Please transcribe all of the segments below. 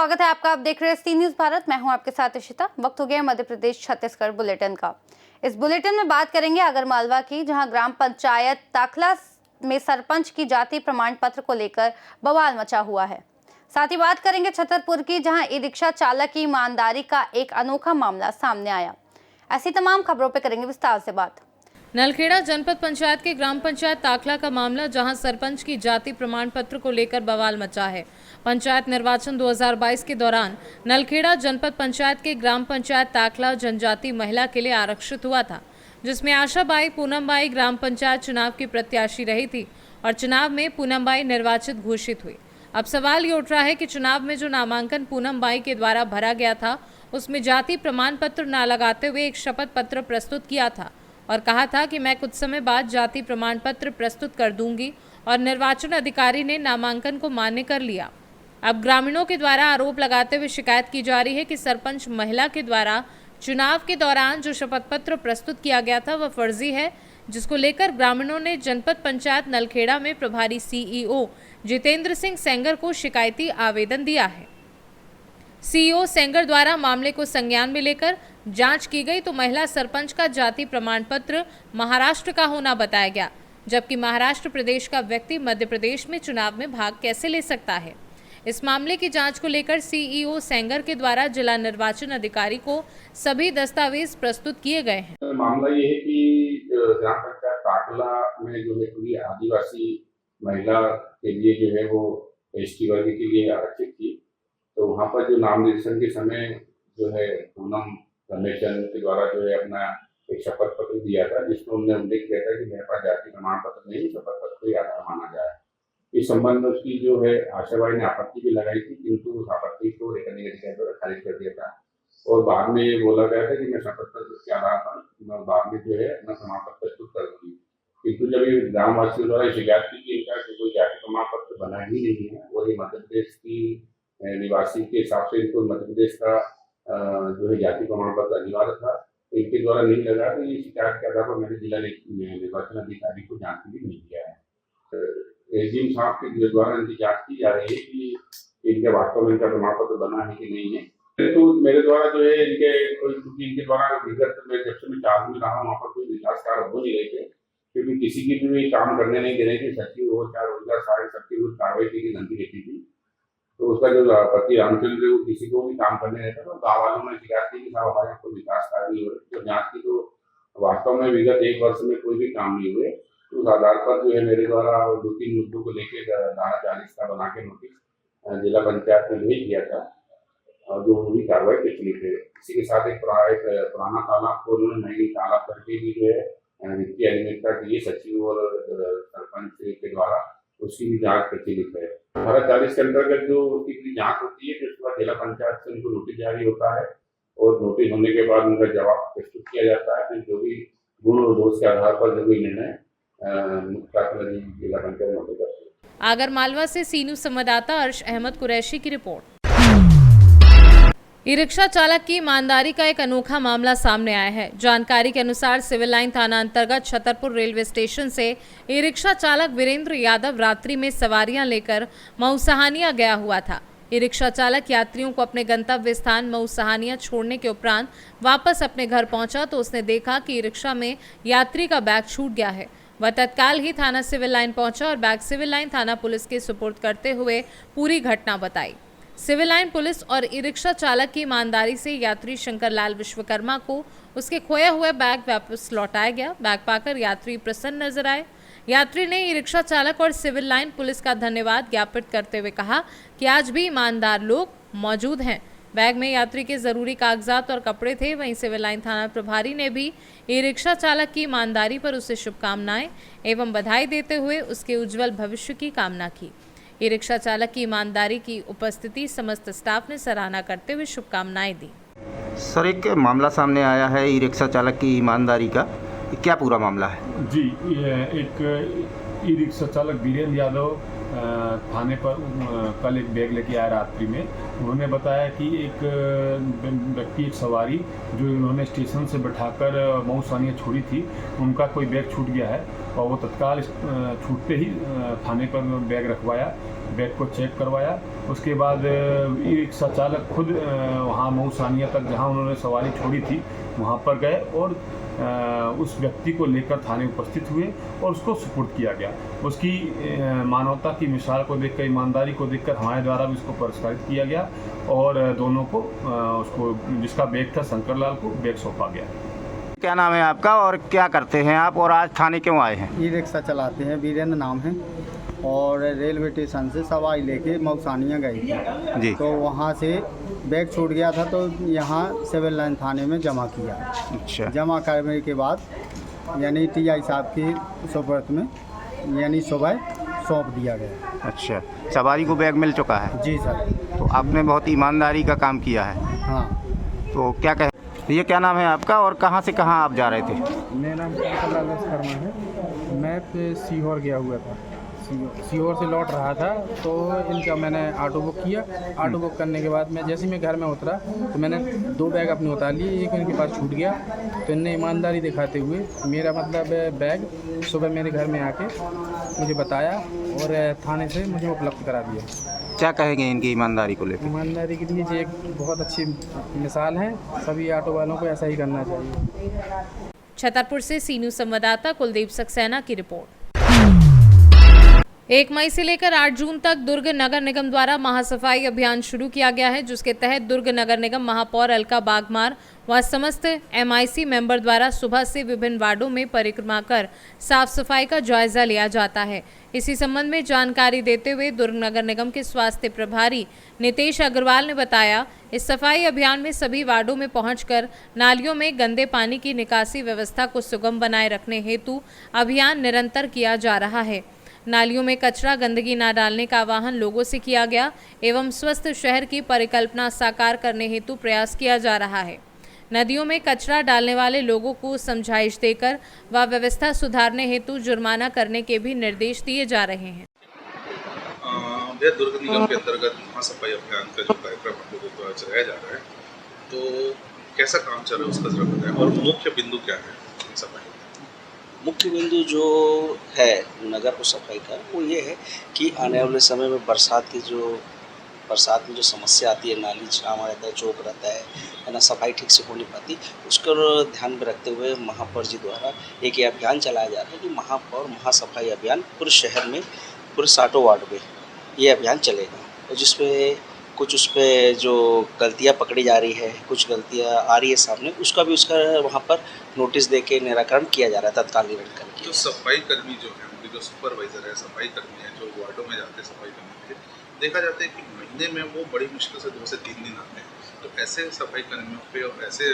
स्वागत है आपका। आप देख रहे हैं सी न्यूज़ भारत। मैं हूं आपके साथ इशिता। वक्त हो गया मध्य प्रदेश छत्तीसगढ़ बुलेटिन का। इस बुलेटिन में बात करेंगे आगरमालवा की, जहां ग्राम पंचायत ताखला में सरपंच की जाति प्रमाण पत्र को लेकर बवाल मचा हुआ है। साथ ही बात करेंगे छतरपुर की, जहां ई रिक्शा चालक की ईमानदारी का एक अनोखा मामला सामने आया। ऐसी तमाम खबरों पर करेंगे विस्तार से बात। नलखेड़ा जनपद पंचायत के ग्राम पंचायत ताखला का मामला, जहां सरपंच की जाति प्रमाण पत्र को लेकर बवाल मचा है। पंचायत निर्वाचन 2022 के दौरान नलखेड़ा जनपद पंचायत के ग्राम पंचायत ताखला जनजाति महिला के लिए आरक्षित हुआ था, जिसमें आशाबाई पूनमबाई ग्राम पंचायत चुनाव की प्रत्याशी रही थी और चुनाव में पूनमबाई निर्वाचित घोषित हुई। अब सवाल ये उठ रहा है कि चुनाव में जो नामांकन पूनमबाई के द्वारा भरा गया था, उसमें जाति प्रमाण पत्र न लगाते हुए एक शपथ पत्र प्रस्तुत किया था और कहा था कि मैं कुछ समय बाद जाति प्रमाण पत्र प्रस्तुत कर दूंगी, और निर्वाचन अधिकारी ने नामांकन को मान्य कर लिया। अब ग्रामीणों के द्वारा आरोप लगाते हुए शिकायत की जा रही है कि सरपंच महिला के द्वारा चुनाव के दौरान जो शपथ पत्र प्रस्तुत किया गया था वह फर्जी है, जिसको लेकर ग्रामीणों ने जनपद पंचायत नलखेड़ा में प्रभारी सीईओ जितेंद्र सिंह सेंगर को शिकायती आवेदन दिया है। सीईओ सेंगर द्वारा मामले को संज्ञान में लेकर जांच की गई तो महिला सरपंच का जाति प्रमाण पत्र महाराष्ट्र का होना बताया गया, जबकि महाराष्ट्र प्रदेश का व्यक्ति मध्य प्रदेश में चुनाव में भाग कैसे ले सकता है। इस मामले की जांच को लेकर सीईओ सेंगर के द्वारा जिला निर्वाचन अधिकारी को सभी दस्तावेज प्रस्तुत किए गए हैं। मामला ये है कि ग्राम पंचायत ताखला में जो है पूरी आदिवासी महिला के लिए जो है वो एसटी वर्ग के लिए आरक्षित थी, तो वहाँ पर जो नाम निर्देशन के समय जो है पूनम रमेशन के द्वारा जो है अपना एक शपथ पत्र दिया था, जिसमें उन्होंने उल्लेख किया था कि मेरे पास जाति प्रमाण पत्र नहीं, शपथ पत्र को आधार माना जाए। इस संबंध में उसकी जो है आशाबाई ने आपत्ति भी लगाई थी, किंतु उस आपत्ति को रिटर्निंग अधिकारी द्वारा खारिज कर दिया था और बाद में ये बोला गया था कि मैं शपथ पत्र के आधार पर मैं बाद में जो है अपना प्रमाण पत्र प्रस्तुत कर दूंगी। किंतु जब ये ग्रामवासियों द्वारा शिकायत की कि इनका कोई जाति प्रमाण पत्र बना ही नहीं है और ये मध्य प्रदेश की निवासी के हिसाब से इनको मध्य प्रदेश का जो है जाति प्रमाण पत्र अनिवार्य था, इनके द्वारा नहीं लगा, तो ये शिकायत के आधार पर मैंने जिला निर्वाचन अधिकारी को जांच के लिए नहीं किया है। एसडीएम साहब के द्वारा इनकी जांच की जा रही है कि इनके वास्तव में इनका प्रमाण पत्र बना है कि नहीं है। तो मेरे द्वारा जो है इनके इनके द्वारा विगत में जब से मैं चार्ज में रहा वहाँ पर कोई विकास कार्य हो नहीं रहे थे, क्योंकि किसी की भी काम करने नहीं दे रहे थे। सचिव हो चाहे रोजगार सहायक सबकी कुछ कार्रवाई की गलती रहती थी, तो उसका जो पति रामचंद्र वो किसी को भी काम करने रहता, तो गाँव वालों ने शिकायत की कि साहब हमारे यहाँ कोई विकास कार्य नहीं हो रहे। तो जाँच की तो वास्तव में विगत 1 वर्ष में कोई भी काम नहीं हुए, तो उस आधार पर जो है मेरे द्वारा 2-3 मुद्दों को लेकर धारा 40 का बना के नोटिस जिला पंचायत में भेज दिया था और जो भी कार्रवाई पिछली थे। इसी के साथ एक पुराना तालाब को उन्होंने नई तालाब करके भी जो है वित्तीय अनियमितता की सचिव और सरपंच के द्वारा उसकी भी जांच प्रचलित है। धारा 40 के अंतर्गत जो उसकी जांच होती है, फिर उसके बाद जिला पंचायत से उनको नोटिस जारी होता है और नोटिस होने के बाद उनका जवाब प्रस्तुत किया जाता है। फिर जो भी गुण और दोष के आधार पर जो भी निर्णय जिला पंचायत नोटिस करती है। आगरमालवा से सी न्यूज़ संवाददाता अर्श अहमद कुरैशी की रिपोर्ट। ई रिक्शा चालक की ईमानदारी का एक अनोखा मामला सामने आया है। जानकारी के अनुसार सिविल लाइन थाना अंतर्गत छतरपुर रेलवे स्टेशन से ई रिक्शा चालक वीरेंद्र यादव रात्रि में सवारियां लेकर मऊसहानिया गया हुआ था। ई रिक्शा चालक यात्रियों को अपने गंतव्य स्थान मऊसहानिया छोड़ने के उपरांत वापस अपने घर पहुंचा तो उसने देखा कि ई रिक्शा में यात्री का बैग छूट गया है। वह तत्काल ही थाना सिविल लाइन पहुंचा और बैग सिविल लाइन थाना पुलिस के सुपुर्द करते हुए पूरी घटना बताई। सिविल लाइन पुलिस और ई रिक्शा चालक की ईमानदारी से यात्री शंकर लाल विश्वकर्मा को उसके खोया हुआ बैग वापस लौटाया गया। बैग पाकर यात्री प्रसन्न नजर आए। यात्री ने ई रिक्शा चालक और सिविल लाइन पुलिस का धन्यवाद ज्ञापित करते हुए कहा कि आज भी ईमानदार लोग मौजूद हैं। बैग में यात्री के जरूरी कागजात और कपड़े थे। वहीं सिविल लाइन थाना प्रभारी ने भी ई रिक्शा चालक की ईमानदारी पर उसे शुभकामनाएं एवं बधाई देते हुए उसके उज्जवल भविष्य की कामना की। ई रिक्शा चालक की ईमानदारी की उपस्थिति समस्त स्टाफ ने सराहना करते हुए शुभकामनाएं दी। सर, एक मामला सामने आया है ई रिक्शा चालक की ईमानदारी का, क्या पूरा मामला है? जी, एक ई रिक्शा चालक वीरेंद्र यादव थाने पर कल एक बैग लेके आया रात्रि में। उन्होंने बताया कि एक व्यक्ति, एक सवारी जो इन्होंने स्टेशन से बैठाकर मऊसहानिया छोड़ी थी, उनका कोई बैग छूट गया है और वो तत्काल छूटते ही थाने पर बैग रखवाया बैग को चेक करवाया। उसके बाद ई रिक्शा चालक खुद वहाँ मऊसानिया तक जहाँ उन्होंने सवारी छोड़ी थी वहाँ पर गए और उस व्यक्ति को लेकर थाने उपस्थित हुए और उसको सुपुर्द किया गया। उसकी मानवता की मिसाल को देखकर, ईमानदारी को देखकर हमारे द्वारा भी उसको पुरस्कृत किया गया और दोनों को उसको जिसका बैग था शंकर लाल को बैग सौंपा गया। क्या नाम है आपका और क्या करते हैं आप और आज थाने क्यों आए हैं? ई रिक्शा चलाते हैं, वीरेंद्र नाम है और रेलवे स्टेशन से सवारी लेके मऊसानिया गई थी जी। तो वहाँ से बैग छूट गया था तो यहाँ सिविल लाइन थाने में जमा किया। अच्छा। जमा करने के बाद यानी टीआई साहब की सुपुर्द में यानी सुबह सौंप दिया गया। अच्छा, सवारी को बैग मिल चुका है? जी सर। तो आपने बहुत ईमानदारी का काम किया है। हाँ। तो क्या कहें, ये क्या नाम है आपका और कहाँ से कहाँ आप जा रहे थे? मेरा नाम शंकर शर्मा है। मैं सीहोर गया हुआ था, सीहोर से लौट रहा था तो इनका मैंने ऑटो बुक किया। ऑटो बुक करने के बाद मैं जैसे ही मैं घर में उतरा तो मैंने 2 बैग अपने उतार लिए, एक इनके पास छूट गया। तो इनने ईमानदारी दिखाते हुए मेरा मतलब बैग सुबह मेरे घर में आके मुझे बताया और थाने से मुझे उपलब्ध करा दिया। क्या कहेंगे इनकी ईमानदारी को लेकर? ईमानदारी के लिए ये एक बहुत अच्छी मिसाल है, सभी ऑटो वालों को ऐसा ही करना चाहिए। छतरपुर से सी न्यूज़ संवाददाता कुलदीप सक्सेना की रिपोर्ट। 1 मई से लेकर 8 जून तक दुर्ग नगर निगम द्वारा महासफाई अभियान शुरू किया गया है, जिसके तहत दुर्ग नगर निगम महापौर अलका बागमार व समस्त MIC मेंबर द्वारा सुबह से विभिन्न वार्डों में परिक्रमा कर साफ सफाई का जायजा लिया जाता है। इसी संबंध में जानकारी देते हुए दुर्ग नगर निगम के स्वास्थ्य प्रभारी नितेश अग्रवाल ने बताया, इस सफाई अभियान में सभी वार्डों में पहुंचकर नालियों में गंदे पानी की निकासी व्यवस्था को सुगम बनाए रखने हेतु अभियान निरंतर किया जा रहा है। नालियों में कचरा गंदगी न डालने का आह्वान लोगों से किया गया एवं स्वस्थ शहर की परिकल्पना साकार करने हेतु प्रयास किया जा रहा है। नदियों में कचरा डालने वाले लोगों को समझाइश देकर व व्यवस्था सुधारने हेतु जुर्माना करने के भी निर्देश दिए जा रहे हैं। दुर्ग निगम के अंतर्गत महासफाई अभियान का जो कार्यक्रम हम लोगों द्वारा चलाया जा रहा है, तो कैसा काम चल रहा है उसका जरा बताएं और मुख्य बिंदु क्या है सफाई? मुख्य बिंदु जो है नगर को सफाई का वो ये है कि आने वाले समय में बरसात में जो समस्या आती है, नाली जाम आ जाता है, चौक रहता है ना, सफाई ठीक से हो नहीं पाती, उसको ध्यान में रखते हुए महापौर जी द्वारा एक ये अभियान चलाया जा रहा है कि महापौर महासफाई अभियान पूरे शहर में पूरे 60 वार्ड में ये अभियान चलेगा और जिसमें कुछ उस पर जो गलतियां पकड़ी जा रही है, कुछ गलतियां आ रही है सामने, उसका भी उसका वहाँ पर नोटिस दे के निराकरण किया जा रहा है, तत्काल निराकरण करके। जो सफाई कर्मी जो है, उनके जो सुपरवाइजर है, सफाई कर्मी है, जो वार्डों में जाते हैं सफाई करने के लिए, देखा जाता है कि महीने में वो बड़ी मुश्किल से 2 से 3 दिन आते हैं। तो ऐसे सफाई कर्मियों पे और ऐसे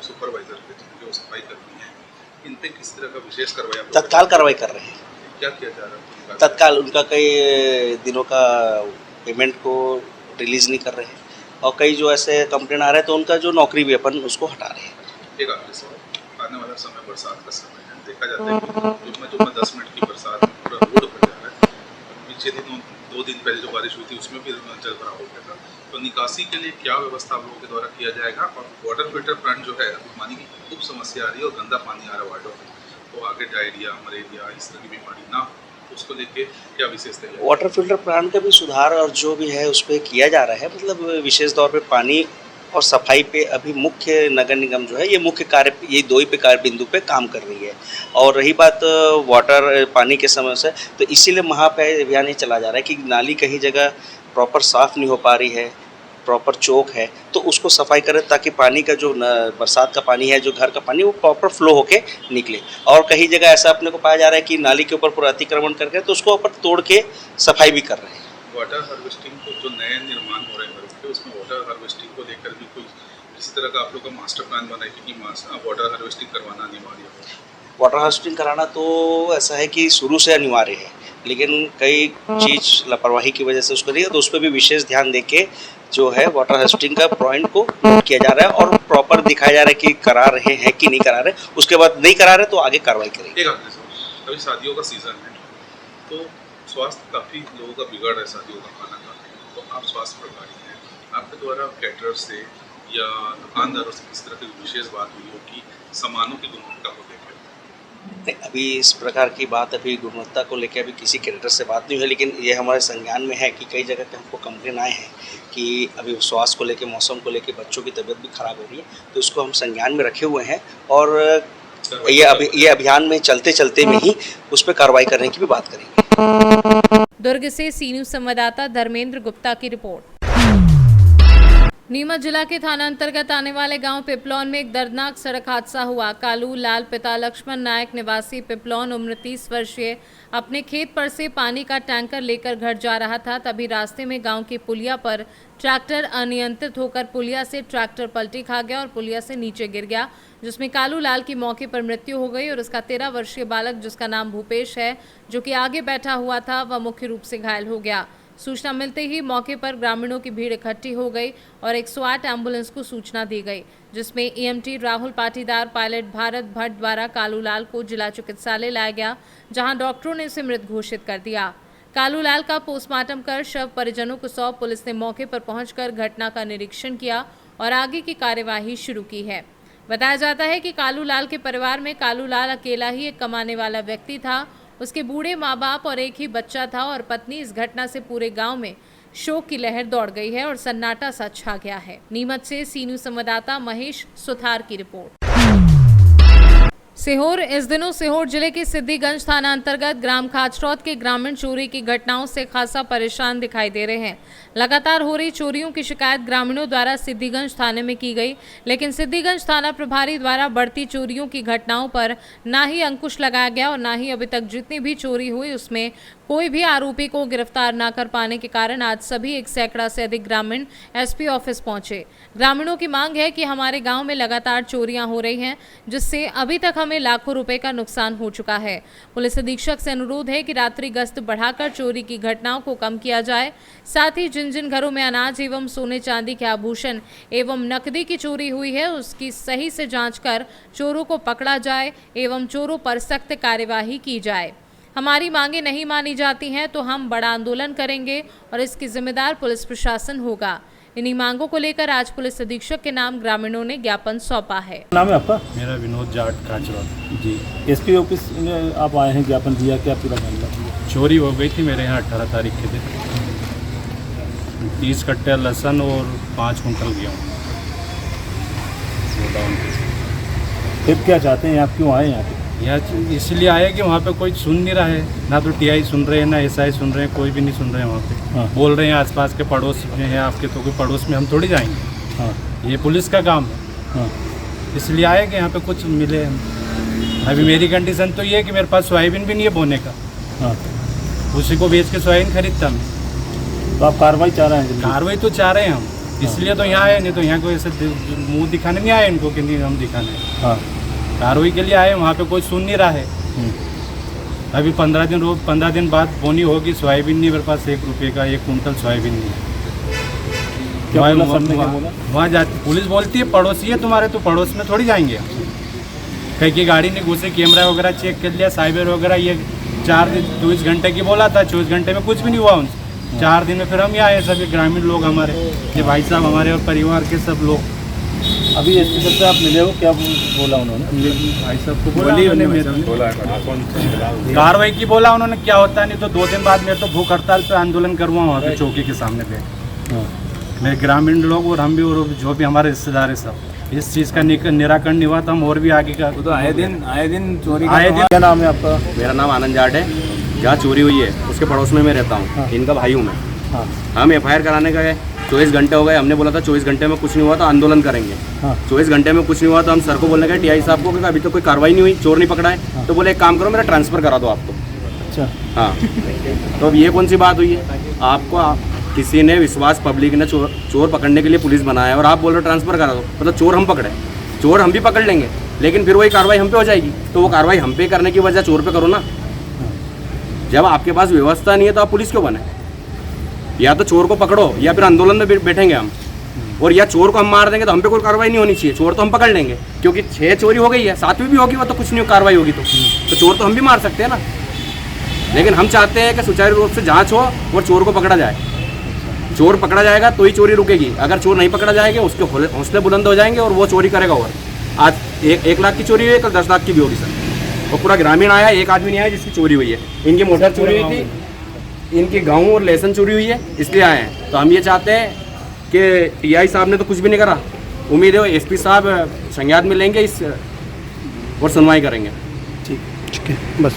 सुपरवाइजर पे जो सफाई कर्मी है, इन पे किस तरह का विशेष कार्रवाई? तत्काल कार्रवाई कर रहे हैं। क्या किया जा रहा है? तत्काल उनका कई दिनों का पेमेंट को रिलीज़ नहीं कर रहे हैं और कई जो ऐसे कंप्लेन आ रहे हैं तो उनका जो नौकरी भी अपन उसको हटा रहे हैं। एक आखिरी सवाल, आने वाला समय बरसात का समय है, देखा जाता है कि जुम्मा 10 मिनट की बरसात में पूरा रोड भर जा रहा है। पीछे 2 दिन पहले जो बारिश हुई थी उसमें भी जल भराव हो गया था, तो निकासी के लिए क्या व्यवस्था आप लोगों के द्वारा किया जाएगा? और वाटर फिल्टर प्लांट जो है, पानी की खूब समस्या आ रही है और गंदा पानी आ रहा है वार्डों में, तो आगे डायरिया, मलेरिया इस तरह की बीमारी ना, उसको लेके क्या विशेषता है? वाटर फिल्टर प्लांट का भी सुधार और जो भी है उस पर किया जा रहा है, मतलब विशेष तौर पे पानी और सफाई पे अभी मुख्य नगर निगम जो है ये मुख्य कार्य, ये 2 ही पे कार्य बिंदु पे काम कर रही है। और रही बात वाटर पानी के समस्या, तो इसीलिए महापय अभियान ये चला जा रहा है कि नाली कहीं जगह प्रॉपर साफ़ नहीं हो पा रही है, प्रॉपर चौक है तो उसको सफाई करें ताकि पानी का जो बरसात का पानी है, जो घर का पानी, वो प्रॉपर फ्लो होके निकले। और कहीं जगह ऐसा अपने को पाया जा रहा है कि नाली के ऊपर पूरा अतिक्रमण करके तो उसको ऊपर तोड़ के सफाई भी कर रहे हैं। वाटर हार्वेस्टिंग को जो नए निर्माण हो रहे हैं घरों के, उसमें वाटर हार्वेस्टिंग को लेकर भी कोई इसी तरह का आप लोग का मास्टर प्लान बना है कि वाटर हार्वेस्टिंग करवाना अनिवार्य हो? वाटर हार्वेस्टिंग कराना तो ऐसा है कि शुरू से अनिवार्य है, लेकिन कई चीज़ लापरवाही की वजह से उसको नहीं, तो उस पर भी विशेष ध्यान देके जो है वाटर हार्वेस्टिंग का पॉइंट को नोट किया जा रहा है और प्रॉपर दिखाया जा रहा है कि करा रहे हैं कि नहीं करा रहे, उसके बाद नहीं करा रहे तो आगे कार्रवाई करेंगे। एक आखिरी सवाल, अभी शादियों का सीज़न है तो स्वास्थ्य काफ़ी लोगों का बिगड़ रहा है शादियों का खाना खाते हैं, तो आप स्वास्थ्य प्रभारी हैं, आपके द्वारा कैटरर से या दुकानदारों से किस तरह की विशेष बात हुई हो कि सामानों की गुणवत्ता को लेकर? नहीं, अभी इस प्रकार की बात अभी गुणवत्ता को लेकर अभी किसी कैरेक्टर से बात नहीं हुई, लेकिन ये हमारे संज्ञान में है कि कई जगह पे हमको कंप्लेन आए हैं कि अभी स्वास्थ्य को लेकर, मौसम को लेकर बच्चों की तबीयत भी खराब हो रही है, तो इसको हम संज्ञान में रखे हुए हैं और ये अभियान में चलते चलते में ही उस पर कार्रवाई करने की भी बात करेंगे। दुर्ग से सी न्यूज़ संवाददाता धर्मेंद्र गुप्ता की रिपोर्ट। नीमच जिला के थाना अंतर्गत आने वाले गांव पिपलौन में एक दर्दनाक सड़क हादसा हुआ। कालू लाल पिता लक्ष्मण नायक निवासी पिपलौन उम्र 30 वर्षीय अपने खेत पर से पानी का टैंकर लेकर घर जा रहा था। तभी रास्ते में गांव की पुलिया पर ट्रैक्टर अनियंत्रित होकर पुलिया से ट्रैक्टर पलटी खा गया और पुलिया से नीचे गिर गया, जिसमें कालू लाल की मौके पर मृत्यु हो गई और उसका 13 वर्षीय बालक, जिसका नाम भूपेश है, जो कि आगे बैठा हुआ था, वह मुख्य रूप से घायल हो गया। सूचना मिलते ही मौके पर ग्रामीणों की भीड़ इकट्ठी हो गई और 108 एम्बुलेंस को सूचना दी गई, जिसमें ईएमटी राहुल पाटीदार, पायलट भारत भट्ट द्वारा कालूलाल को जिला चिकित्सालय लाया गया, जहां डॉक्टरों ने उसे मृत घोषित कर दिया। कालूलाल का पोस्टमार्टम कर शव परिजनों को सौंप पुलिस ने मौके पर पहुंचकर घटना का निरीक्षण किया और आगे की कार्यवाही शुरू की है। बताया जाता है कि कालूलाल के परिवार में कालूलाल अकेला ही एक कमाने वाला व्यक्ति था। उसके बूढ़े माँ बाप और एक ही बच्चा था और पत्नी। इस घटना से पूरे गांव में शोक की लहर दौड़ गई है और सन्नाटा सा छा गया है। नीमच से सी न्यूज़ संवाददाता महेश सुथार की रिपोर्ट। सीहोर। इस दिनों सीहोर जिले के सिद्धिगंज थाना अंतर्गत ग्राम खाचरौद के ग्रामीण चोरी की घटनाओं से खासा परेशान दिखाई दे रहे हैं। लगातार हो रही चोरियों की शिकायत ग्रामीणों द्वारा सिद्धिगंज थाने में की गई, लेकिन सिद्धिगंज थाना प्रभारी द्वारा बढ़ती चोरियों की घटनाओं पर ना ही अंकुश लगाया गया और ना ही अभी तक जितनी भी चोरी हुई उसमें कोई भी आरोपी को गिरफ्तार न कर पाने के कारण आज सभी 1 सैकड़ा से अधिक ग्रामीण एसपी ऑफिस पहुंचे। ग्रामीणों की मांग है कि हमारे गांव में लगातार चोरियां हो रही हैं, जिससे अभी तक हमें लाखों रुपए का नुकसान हो चुका है। पुलिस अधीक्षक से अनुरोध है कि रात्रि गश्त बढ़ाकर चोरी की घटनाओं को कम किया जाए। साथ ही जिन जिन घरों में अनाज एवं सोने चांदी के आभूषण एवं नकदी की चोरी हुई है उसकी सही से जाँच कर चोरों को पकड़ा जाए एवं चोरों पर सख्त कार्यवाही की जाए। हमारी मांगे नहीं मानी जाती हैं तो हम बड़ा आंदोलन करेंगे और इसकी जिम्मेदार पुलिस प्रशासन होगा। इन्हीं मांगों को लेकर आज पुलिस अधीक्षक के नाम ग्रामीणों ने ज्ञापन सौंपा है। नाम है आपका? मेरा विनोद जाट खाचरौद। जी, एसपी ऑफिस में आप आए हैं, ज्ञापन दिया, क्या पूरा मामला? चोरी हो गई थी मेरे यहाँ 18 तारीख के दिन। 30 कट्टे लहसुन और 5 कुंटल गेहूँ। फिर क्या चाहते हैं आप, क्यों आए यहाँ पे? यहाँ इसलिए आए कि वहाँ पे कोई सुन नहीं रहा है, ना तो टीआई सुन रहे हैं ना एसआई सुन रहे हैं, कोई भी नहीं सुन रहे हैं वहाँ पे। हाँ। बोल रहे हैं आसपास के पड़ोस में हैं आपके, तो कोई पड़ोस में हम थोड़ी जाएंगे। हाँ। ये पुलिस का काम है। हाँ। इसलिए आए कि यहाँ पे कुछ मिले। अभी मेरी कंडीशन तो ये है कि मेरे पास सोयाबीन भी नहीं है बोने का। हाँ। उसी को बेच के सोयाबीन खरीदता मैं। तो आप कार्रवाई चाह रहे हैं? कार्रवाई तो चाह रहे हैं हम, इसलिए तो यहाँ आए, नहीं तो यहाँ कोई ऐसे मुँह दिखाने नहीं आए इनको कि नहीं हम दिखाने। हाँ। कार्रवाई के लिए आए, वहाँ पे कोई सुन नहीं रहा है। अभी 15 दिन बाद बोनी होगी, सोयाबीन नहीं मेरे पास, 1 रुपये का 1 कुंटल सोयाबीन नहीं। वहाँ जाती पुलिस बोलती है पड़ोसी है तुम्हारे, तो पड़ोस में थोड़ी जाएंगे। कहीं की गाड़ी नहीं घुसे, कैमरा वगैरह चेक कर लिया, साइबर वगैरह, ये 4 दिन 24 घंटे की बोला था, 24 घंटे में कुछ भी नहीं हुआ उनसे। 4 दिन में फिर हम यहाँ आए, सभी ग्रामीण लोग हमारे, ये भाई साहब हमारे और परिवार के सब लोग। अभी एसपी साहब से आप मिले हो, क्या बोला उन्होंने? भाई साहब को बोला कार्रवाई की बोला उन्होंने, क्या होता नहीं तो 2 दिन बाद मैं तो भूख हड़ताल पे आंदोलन करूँगा वहाँ पे चौकी के सामने पे। मेरे ग्रामीण लोग और हम भी और जो भी हमारे रिश्तेदार है सब, इस चीज़ का निराकरण नहीं हुआ तो हम और भी आगे का तो आए दिन चोरी। क्या नाम है आपका? मेरा नाम आनंद जाट है। जहाँ चोरी हुई है उसके पड़ोस में मैं रहता हूँ। हाँ। इनका भाई हूँ मैं। हाँ। हम FIR कराने गए, 24 घंटे हो गए, हमने बोला था 24 घंटे में कुछ नहीं हुआ तो आंदोलन करेंगे। हाँ। 24 घंटे में कुछ नहीं हुआ तो हम सर को बोलने गए, टीआई साहब को, कि अभी तो कोई कार्रवाई नहीं हुई, चोर नहीं पकड़ा है। हाँ। तो बोले एक काम करो, मेरा ट्रांसफ़र करा दो आपको। अच्छा। हाँ। तो अब ये कौन सी बात हुई है? आपको किसी ने विश्वास, पब्लिक ने चोर पकड़ने के लिए पुलिस बनाया है और आप बोल रहे हो ट्रांसफ़र करा दो, मतलब चोर हम पकड़े। चोर हम भी पकड़ लेंगे, लेकिन फिर वही कार्रवाई हम पे हो जाएगी। तो वो कार्रवाई हम पे करने की वजह चोर पे करो ना। जब आपके पास व्यवस्था नहीं है तो आप पुलिस क्यों बने? या तो चोर को पकड़ो या फिर आंदोलन में बैठेंगे हम, और या चोर को हम मार देंगे तो हम पे कोई कार्रवाई नहीं होनी चाहिए। चोर तो हम पकड़ लेंगे, क्योंकि 6 चोरी हो गई है, 7वीं भी होगी वो तो कुछ नहीं कार्रवाई होगी तो चोर तो हम भी मार सकते हैं ना। लेकिन हम चाहते हैं कि सुचारू रूप से जांच हो और चोर को पकड़ा जाए। चोर पकड़ा जाएगा तो ही चोरी रुकेगी, अगर चोर नहीं पकड़ा जाएगा उसके हौसले बुलंद हो जाएंगे और वो चोरी करेगा। और आज 1 लाख की चोरी हुई है, कल 10 लाख की भी होगी सर। और पूरा ग्रामीण आया, एक आदमी नहीं आया जिसकी चोरी हुई है। इनकी मोटर चोरी हुई थी, इनकी गाँव और लेसन चोरी हुई है, इसलिए आए हैं। तो हम ये चाहते हैं कि टीआई साहब ने तो कुछ भी नहीं करा, उम्मीद है एसपी साहब संज्ञान में लेंगे इस और सुनवाई करेंगे। ठीक है, बस।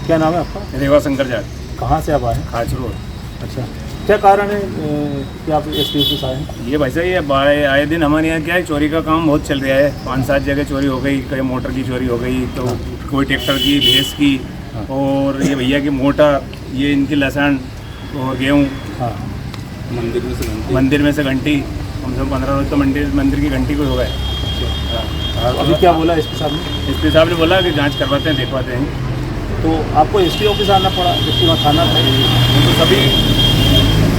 क्या नाम है आपका? रेवा शंकर जाट, कहाँ से आप आए हैं? खाच रोड। अच्छा, क्या कारण है कि आप एस ऑफिस आए हैं? ये भाई साहब ये आए दिन हमारे यहाँ क्या है, चोरी का काम बहुत चल रहा है। 5-7 जगह चोरी हो गई, कहीं मोटर की चोरी हो गई, तो कोई ट्रैक्टर की, भैंस की, और ये भैया की मोटर, ये इनकी लहसुन और गेहूँ। हाँ, मंदिर में से घंटी, कम से कम 15 रोज तो मंदिर की घंटी को हो गए। अभी क्या बोला एसपी साहब ने? एसपी साहब ने बोला कि जांच करवाते हैं, देखवाते हैं। तो आपको एसपी ऑफिस आना पड़ा, जबकि वहाँ थाना था। तो सभी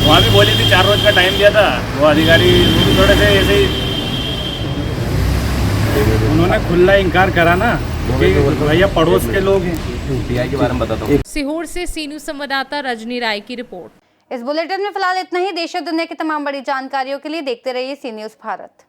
वहाँ भी बोली थी, 4 रोज का टाइम दिया था वो अधिकारी, वो भी थोड़े से ऐसे ही उन्होंने खुला इनकार करा ना कि भैया पड़ोस के लोग हैं। टीआई के बारे में बताता हूँ। सीहोर से सी न्यूज़ संवाददाता रजनी राय की रिपोर्ट। इस बुलेटिन में फिलहाल इतना ही। देश और दुनिया की तमाम बड़ी जानकारियों के लिए देखते रहिए सी न्यूज़ भारत।